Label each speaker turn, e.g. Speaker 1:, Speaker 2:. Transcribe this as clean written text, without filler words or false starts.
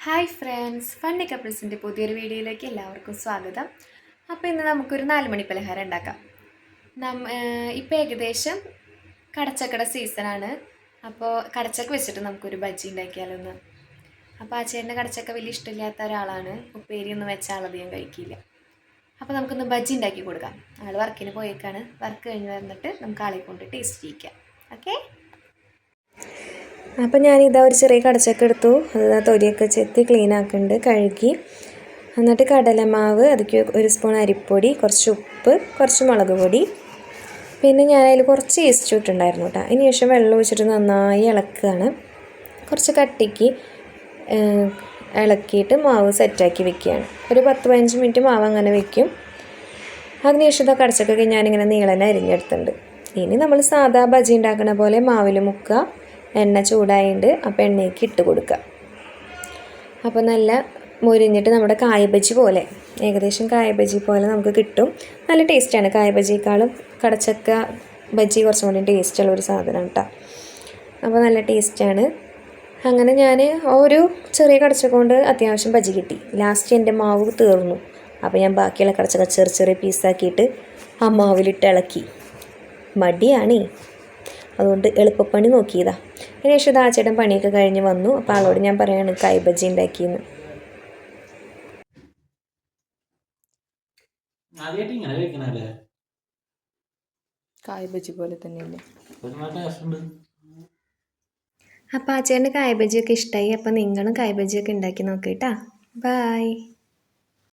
Speaker 1: Hi friends, funny കപ്പിൾസിൻ്റെ പുതിയൊരു വീഡിയോയിലേക്ക് എല്ലാവർക്കും സ്വാഗതം. അപ്പോൾ ഇന്ന് നമുക്കൊരു 4 മണി പലഹാരം ഉണ്ടാക്കാം. ഇപ്പോൾ ഏകദേശം കടച്ചക്കയുടെ സീസണാണ്. അപ്പോൾ കടച്ചക്ക വെച്ചിട്ട് നമുക്കൊരു ബജ്ജി ഉണ്ടാക്കിയാലൊന്ന്. അപ്പോൾ ആ ചേട്ടൻ്റെ കടച്ചക്ക വലിയ ഇഷ്ടമില്ലാത്ത ഒരാളാണ്. ഉപ്പേരിയൊന്നും വെച്ചാൽ ആളധികം കഴിക്കില്ല. അപ്പോൾ നമുക്കൊന്ന് ബജ്ജി ഉണ്ടാക്കി കൊടുക്കാം. ആൾ വർക്കിന് പോയേക്കാണ്. വർക്ക് കഴിഞ്ഞ് വന്നിട്ട് നമുക്ക് ആളെ കൊണ്ട് ടേസ്റ്റ് ചെയ്യിക്കാം. ഓക്കെ. അപ്പോൾ ഞാനിതാ ഒരു ചെറിയ കടച്ചക്ക എടുത്തു. അത് തൊലിയൊക്കെ ചെത്തി ക്ലീൻ ആക്കുന്നുണ്ട്, കഴുകി. എന്നിട്ട് കടലമാവ്, അതിലേക്ക് 1 സ്പൂൺ അരിപ്പൊടി, കുറച്ച് ഉപ്പ്, കുറച്ച് മുളക് പൊടി, പിന്നെ ഞാനതിൽ കുറച്ച് ഈസ്റ്റ് ഇട്ടുണ്ടായിരുന്നു കേട്ടോ. അതിന് ശേഷം വെള്ളം ഒഴിച്ചിട്ട് നന്നായി ഇളക്കുകയാണ്. കുറച്ച് കട്ടിക്ക് ഇളക്കിയിട്ട് മാവ് സെറ്റാക്കി വെക്കുകയാണ്. ഒരു 10-15 മിനിറ്റ് മാവ് അങ്ങനെ വെക്കും. അതിനുശേഷം ഇതാ കടച്ചക്കൊക്കെ ഞാനിങ്ങനെ നീളനെ അരിഞ്ഞെടുത്തിട്ടുണ്ട്. ഇനി നമ്മൾ സാധാ ബജി ഉണ്ടാക്കുന്ന പോലെ മാവിൽ മുക്കുക. എണ്ണ ചൂടായിട്ട് അപ്പോൾ എണ്ണയ്ക്ക് ഇട്ട് കൊടുക്കുക. അപ്പോൾ നല്ല മുരിഞ്ഞിട്ട് നമ്മുടെ കായ ബജി പോലെ, ഏകദേശം കായ ബജി പോലെ നമുക്ക് കിട്ടും. നല്ല ടേസ്റ്റാണ്. കായ ബജിയേക്കാളും കടച്ചക്ക ബജി കുറച്ചും കൂടി ടേസ്റ്റുള്ള ഒരു സാധനം കേട്ടോ. അപ്പോൾ നല്ല ടേസ്റ്റാണ്. അങ്ങനെ ഞാൻ ഒരു ചെറിയ കടച്ചക്ക കൊണ്ട് അത്യാവശ്യം ബജി കിട്ടി. ലാസ്റ്റ് എൻ്റെ മാവ് തീർന്നു. അപ്പോൾ ഞാൻ ബാക്കിയുള്ള കടച്ചക്ക ചെറിയ ചെറിയ പീസാക്കിയിട്ട് ആ മാവിലിട്ട് ഇളക്കി. മടിയാണേ, അതുകൊണ്ട് എളുപ്പപ്പണി നോക്കിയതാണ്. അതിനുശേഷം ആ ചേട്ടൻ പണിയൊക്കെ കഴിഞ്ഞ് വന്നു. അപ്പോൾ ആളോട് ഞാൻ പറയാണ് കായ് ബജി ഉണ്ടാക്കിയെന്ന്.
Speaker 2: കായ് ബജി പോലെ തന്നെയല്ലേ.
Speaker 1: അപ്പോൾ ആ ചേട്ടന് കായ് ബജിയൊക്കെ ഇഷ്ടമായി. അപ്പോൾ നിങ്ങളും കായ് ബജിയൊക്കെ ഉണ്ടാക്കി നോക്കിട്ടാ. ബൈ.